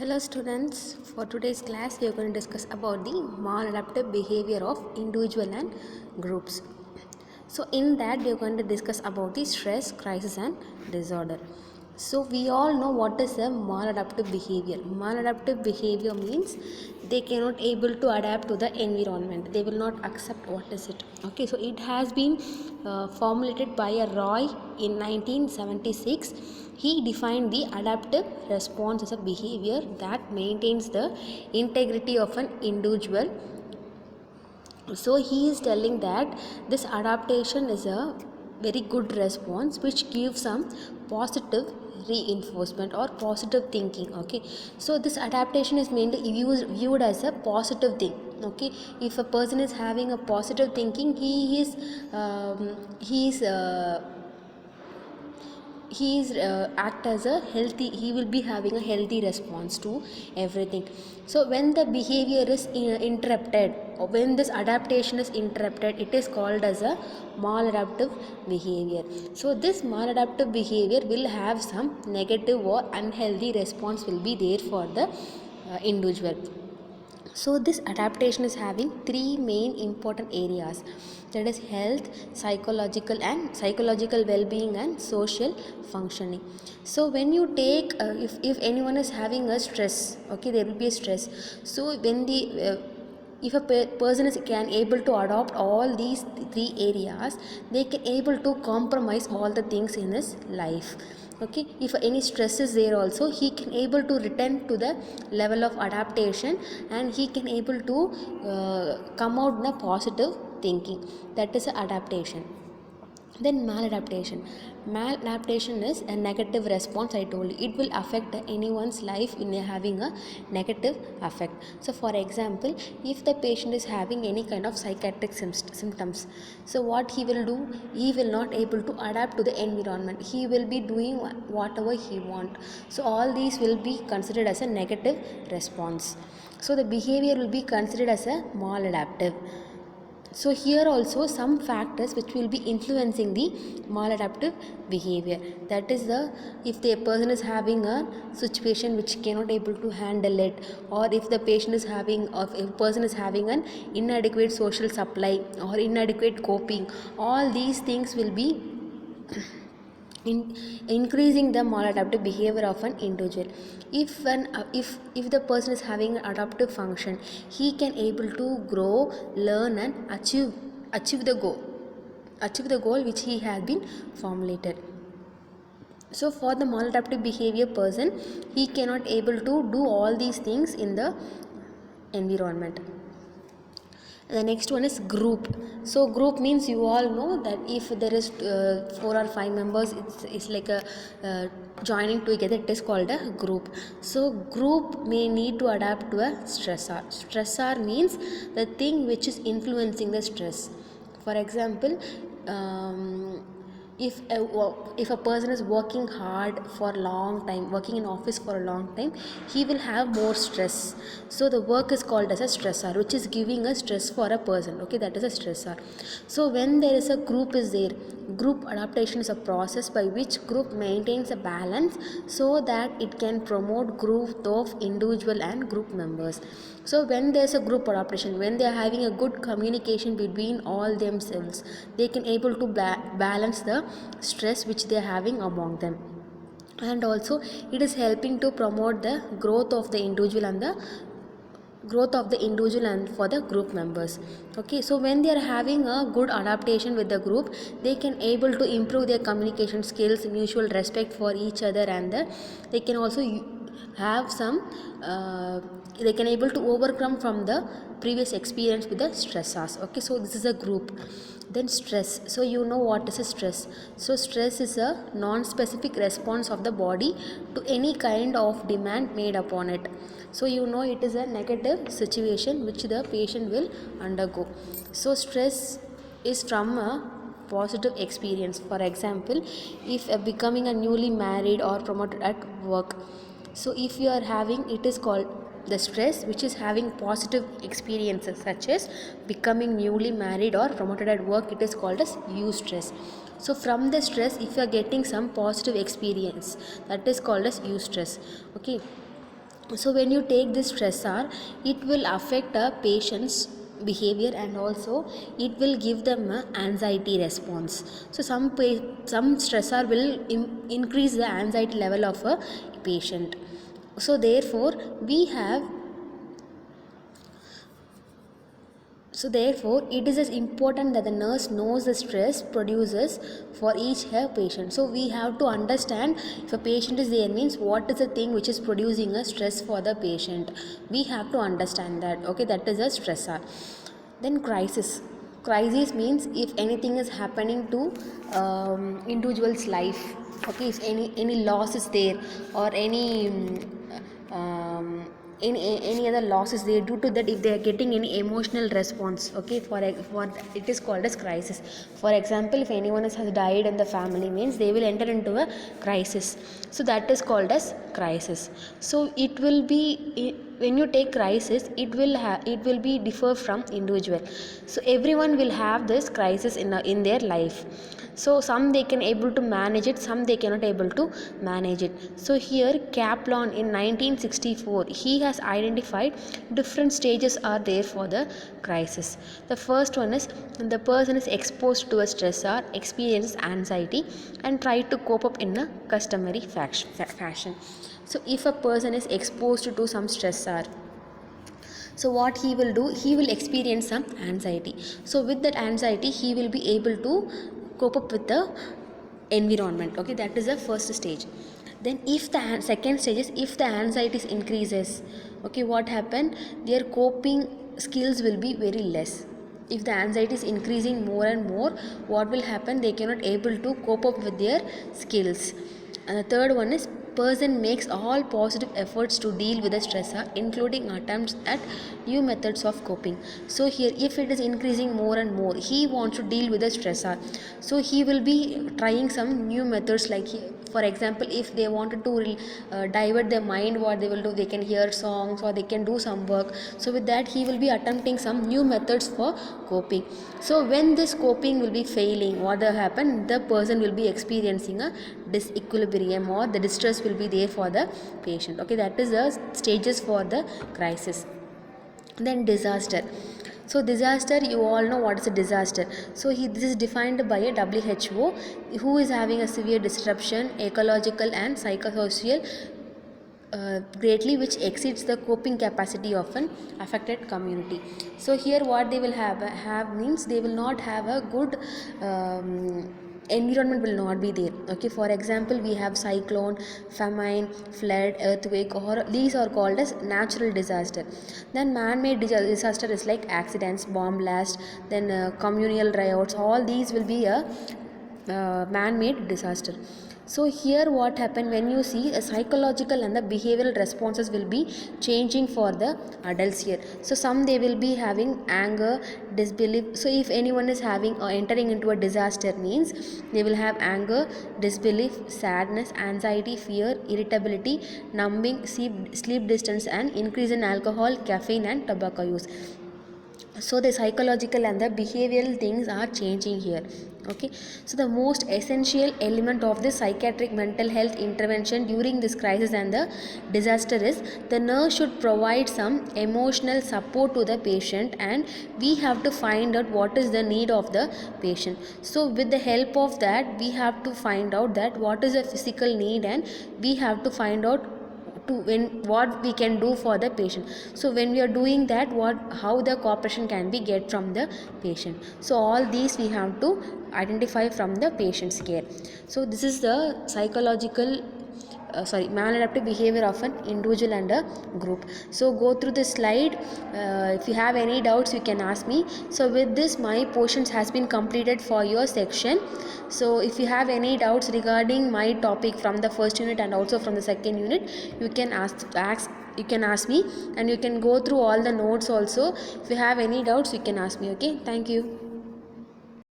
Hello students, for today's class we are going to discuss about the maladaptive behavior of individual and groups. So in that we are going to discuss about the stress, crisis and disorder. So we all know what is a maladaptive behavior. Maladaptive behavior means they cannot able to adapt to the environment. They will not accept what is it. Okay, so it has been formulated by a Roy in 1976. He defined the adaptive response as a behavior that maintains the integrity of an individual. So he is telling that this adaptation is a very good response which gives some positive reinforcement or positive thinking. Okay, so this adaptation is mainly viewed as a positive thing. Okay, if a person is having a positive thinking, he is act as a healthy, he will be having a healthy response to everything. So when the behavior is interrupted, or when this adaptation is interrupted, it is called as a maladaptive behavior. So this maladaptive behavior will have some negative or unhealthy response will be there for the individual. So this adaptation is having three main important areas, that is health, psychological well-being and social functioning. So when you take if anyone is having a stress, okay, there will be a stress. So when the if a person is can able to adopt all these three areas, they can able to compromise all the things in his life. Okay, if any stress is there also, he can able to return to the level of adaptation and he can able to come out in a positive thinking. That is adaptation. Then maladaptation is a negative response. I told you it will affect anyone's life in having a negative effect. So for example, if the patient is having any kind of psychiatric symptoms, so what he will do, he will not able to adapt to the environment, he will be doing whatever he want. So all these will be considered as a negative response. So the behavior will be considered as a maladaptive. So here also some factors which will be influencing the maladaptive behavior, that is the if the person is having a situation which cannot able to handle it, or if the patient is having, or if a person is having an inadequate social supply or inadequate coping, all these things will be increasing the maladaptive behavior of an individual. If the person is having an adaptive function, he can able to grow, learn and achieve the goal which he has been formulated. So for the maladaptive behavior person, he cannot able to do all these things in the environment. The next one is group. So group means you all know that if there is 4 or 5 members, it's like a joining together, it is called a group. So group may need to adapt to a stressor means the thing which is influencing the stress. For example, if a person is working hard for a long time, working in office for a long time, he will have more stress. So the work is called as a stressor, which is giving a stress for a person. Okay, that is a stressor. So when there is a group is there, group adaptation is a process by which group maintains a balance so that it can promote growth of individual and group members. So when there is a group adaptation, when they are having a good communication between all themselves, they can able to balance the stress which they are having among them. And also it is helping to promote the growth of the individual and for the group members. Okay, so when they are having a good adaptation with the group, they can able to improve their communication skills, mutual respect for each other, and they can also have some they can able to overcome from the previous experience with the stressors. Okay, so this is a group. Then stress. So you know what is a stress. So stress is a non-specific response of the body to any kind of demand made upon it. So you know it is a negative situation which the patient will undergo. So stress is from a positive experience. For example, if becoming a newly married or promoted at work, so if you are having, it is called the stress which is having positive experiences such as becoming newly married or promoted at work, it is called as eustress. So from the stress, if you are getting some positive experience, that is called as eustress. Okay, So when you take this stressor, it will affect a patient's behavior, and also it will give them a anxiety response. So some stressor will increase the anxiety level of a patient. So therefore we have So therefore, it is as important that the nurse knows the stress produces for each her patient. So we have to understand, if a patient is there, means what is the thing which is producing a stress for the patient. We have to understand that. Okay, that is a stressor. Then crisis. Crisis means if anything is happening to individual's life. Okay, if any loss is there, or any other losses there, due to that if they are getting any emotional response. Okay, for it is called as crisis. For example, if anyone has died in the family, means they will enter into a crisis. So that is called as crisis. So it will be, when you take crisis, it will be differ from individual. So everyone will have this crisis in their life. So some they can able to manage it, some they cannot able to manage it. So here Kaplan in 1964, he has identified different stages are there for the crisis. The first one is the person is exposed to a stressor, experiences anxiety, and try to cope up in a customary fashion. So if a person is exposed to some stressor, so what he will do, he will experience some anxiety. So with that anxiety, he will be able to cope up with the environment. Okay, that is the first stage. Then if the second stage is, if the anxiety increases, okay, what happen, their coping skills will be very less. If the anxiety is increasing more and more, what will happen, they cannot able to cope up with their skills. And the third one is, person makes all positive efforts to deal with the stressor, including attempts at new methods of coping. So here, if it is increasing more and more, he wants to deal with the stressor, so he will be trying some new methods. Like for example, if they wanted to divert their mind, what they will do, they can hear songs or they can do some work. So with that, he will be attempting some new methods for coping. So when this coping will be failing, what will happen, the person will be experiencing a disequilibrium, or the distress will be there for the patient. Okay, that is the stages for the crisis. Then disaster. So disaster, you all know what is a disaster. So this is defined by a WHO, who is having a severe disruption, ecological and psychosocial, greatly, which exceeds the coping capacity of an affected community. So here what they will have means, they will not have a good environment, will not be there. Okay, for example, we have cyclone, famine, flood, earthquake, or these are called as natural disaster. Then man-made disaster is like accidents, bomb blast, then communal riots. All these will be a man-made disaster. So here what happened, when you see a psychological and the behavioral responses will be changing for the adults here. So some they will be having anger, disbelief. So if anyone is having or entering into a disaster, means they will have anger, disbelief, sadness, anxiety, fear, irritability, numbing, sleep distance, and increase in alcohol, caffeine, and tobacco use. So the psychological and the behavioral things are changing here. Okay, so the most essential element of the psychiatric mental health intervention during this crisis and the disaster is, the nurse should provide some emotional support to the patient, and we have to find out what is the need of the patient. So with the help of that, we have to find out that what is the physical need, and we have to find out what we can do for the patient. So when we are doing that, how the cooperation can be get from the patient. So all these we have to identify from the patient's care. So this is the psychological maladaptive behavior of an individual and a group. So go through the slide. If you have any doubts, you can ask me. So with this, my portions has been completed for your section. So if you have any doubts regarding my topic from the first unit and also from the second unit, you can ask me, and you can go through all the notes also. If you have any doubts, you can ask me. Okay, thank you.